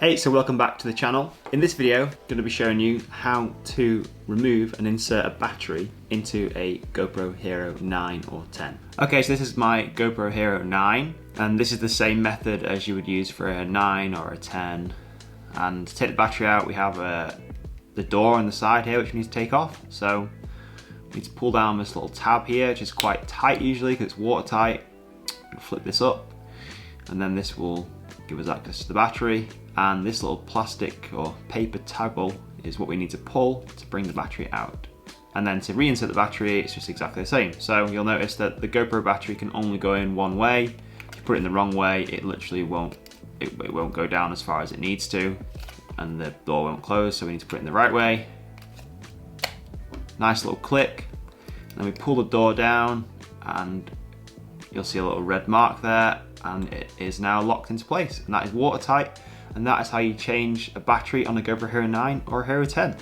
Hey, so welcome back to the channel. In this video, I'm going to be showing you how to remove and insert a battery into a GoPro Hero 9 or 10. Okay, so this is my GoPro Hero 9, and this is the same method as you would use for a 9 or a 10. And to take the battery out, we have the door on the side here, which we need to take off. So we need to pull down this little tab here, which is quite tight usually because it's watertight. We'll flip this up, and then this will give us access to the battery. And this little plastic or paper toggle is what we need to pull to bring the battery out. And then to reinsert the battery, it's just exactly the same. So you'll notice that the GoPro battery can only go in one way. If you put it in the wrong way, it literally won't go down as far as it needs to, and the door won't close, so we need to put it in the right way. Nice little click. And then we pull the door down, and you'll see a little red mark there, and it is now locked into place. And that is watertight. And that is how you change a battery on a GoPro Hero 9 or a Hero 10.